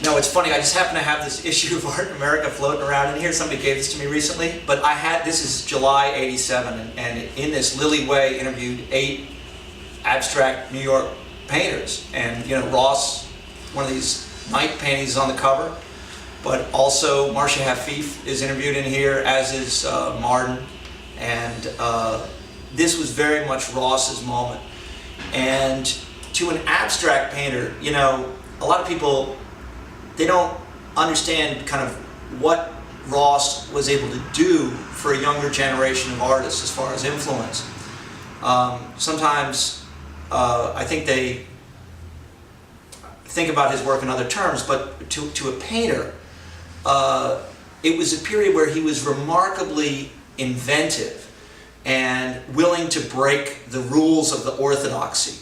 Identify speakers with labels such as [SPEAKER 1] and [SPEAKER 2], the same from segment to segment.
[SPEAKER 1] No, it's funny, I just happen to have this issue of Art in America floating around in here. Somebody gave this to me recently, but this is July '87, and in this Lily Way interviewed 8 abstract New York painters. And Ross, one of these night paintings, is on the cover, but also Marcia Hafif is interviewed in here, as is Martin. And this was very much Ross's moment. And to an abstract painter, a lot of people, they don't understand kind of what Ross was able to do for a younger generation of artists as far as influence. Sometimes I think they think about his work in other terms, but to a painter, it was a period where he was remarkably inventive and willing to break the rules of the orthodoxy.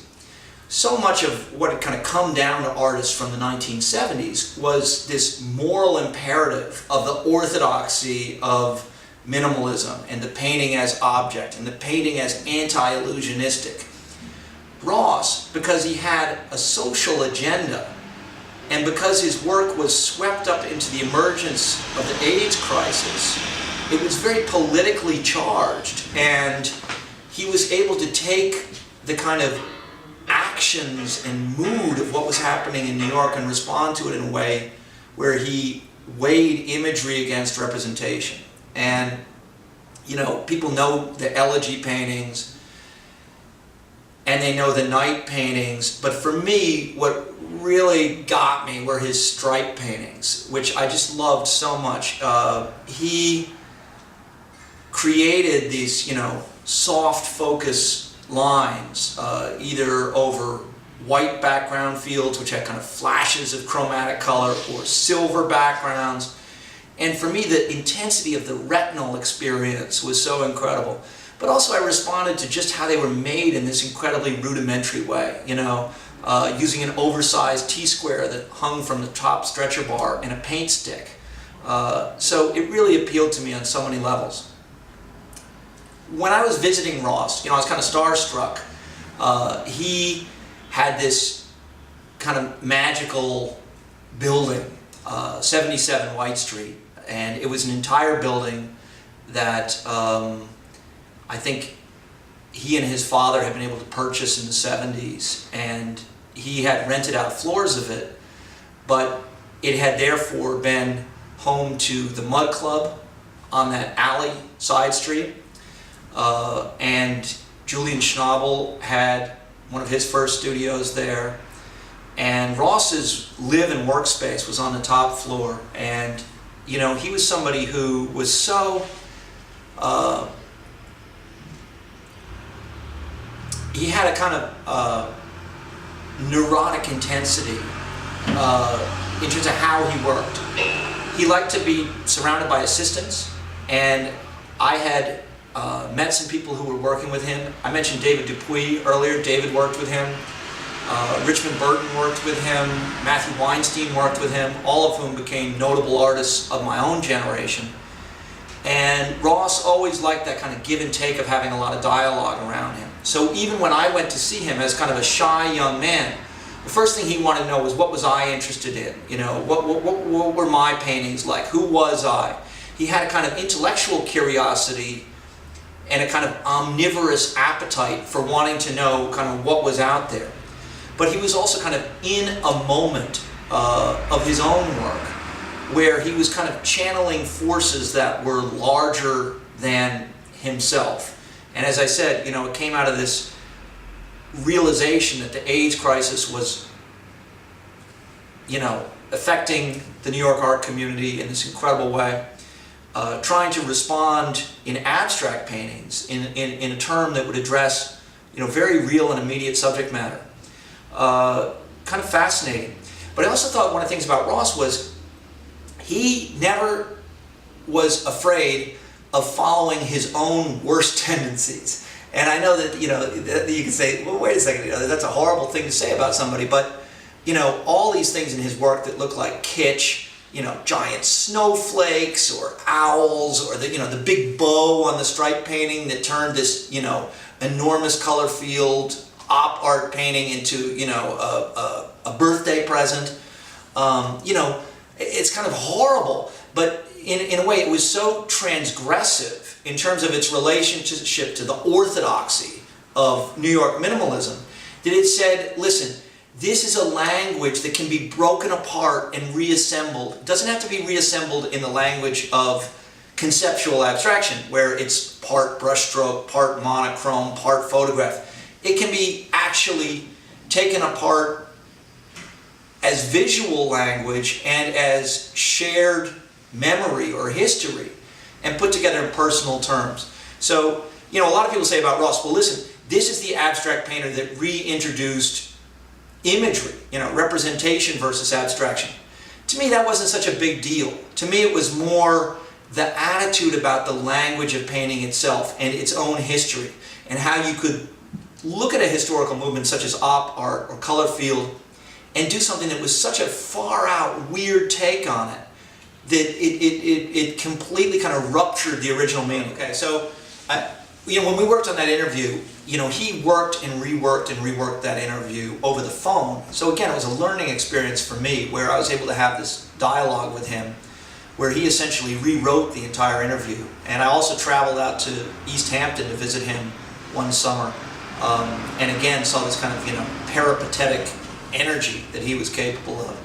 [SPEAKER 1] So much of what had kind of come down to artists from the 1970s was this moral imperative of the orthodoxy of minimalism and the painting as object and the painting as anti-illusionistic. Ross, because he had a social agenda and because his work was swept up into the emergence of the AIDS crisis, it was very politically charged, and he was able to take the kind of actions and mood of what was happening in New York and respond to it in a way where he weighed imagery against representation. And people know the elegy paintings and they know the night paintings, but for me, what really got me were his stripe paintings, which I just loved so much. He created these, soft focus lines, either over white background fields, which had kind of flashes of chromatic color, or silver backgrounds. And for me, the intensity of the retinal experience was so incredible. But also I responded to just how they were made in this incredibly rudimentary way, using an oversized T-square that hung from the top stretcher bar and a paint stick. So it really appealed to me on so many levels. When I was visiting Ross, I was kind of starstruck. He had this kind of magical building, 77 White Street, and it was an entire building that I think he and his father had been able to purchase in the 70s, and he had rented out floors of it, but it had therefore been home to the Mud Club on that alley side street. And Julian Schnabel had one of his first studios there, and Ross's live and workspace was on the top floor. And he was somebody who was so he had a kind of neurotic intensity in terms of how he worked. He liked to be surrounded by assistants, and I had met some people who were working with him. I mentioned David Dupuy earlier. David worked with him. Richmond Burton worked with him. Matthew Weinstein worked with him, all of whom became notable artists of my own generation. And Ross always liked that kind of give and take of having a lot of dialogue around him. So even when I went to see him as kind of a shy young man, the first thing he wanted to know was, what was I interested in? What were my paintings like? Who was I? He had a kind of intellectual curiosity and a kind of omnivorous appetite for wanting to know kind of what was out there. But he was also kind of in a moment of his own work where he was kind of channeling forces that were larger than himself. And as I said, it came out of this realization that the AIDS crisis was, affecting the New York art community in this incredible way. Trying to respond in abstract paintings in a term that would address very real and immediate subject matter. Kind of fascinating. But I also thought one of the things about Ross was he never was afraid of following his own worst tendencies. And I know that that you can say, well, wait a second, that's a horrible thing to say about somebody, but all these things in his work that look like kitsch, giant snowflakes or owls, or the big bow on the stripe painting that turned this, enormous color field op art painting into, a birthday present. You know, it's kind of horrible, but in a way it was so transgressive in terms of its relationship to the orthodoxy of New York minimalism that it said, listen, this is a language that can be broken apart and reassembled. It doesn't have to be reassembled in the language of conceptual abstraction, where it's part brushstroke, part monochrome, part photograph. It can be actually taken apart as visual language and as shared memory or history and put together in personal terms. So, you know, a lot of people say about Ross, well, listen, this is the abstract painter that reintroduced imagery, you know, representation versus abstraction. To me, that wasn't such a big deal. To me, it was more the attitude about the language of painting itself and its own history, and how you could look at a historical movement such as op art or color field and do something that was such a far out weird take on it that it completely kind of ruptured the original meaning. Okay, so you know, when we worked on that interview, you know, he worked and reworked that interview over the phone. So again, it was a learning experience for me, where I was able to have this dialogue with him where he essentially rewrote the entire interview. And I also traveled out to East Hampton to visit him one summer, and again saw this kind of, you know, peripatetic energy that he was capable of.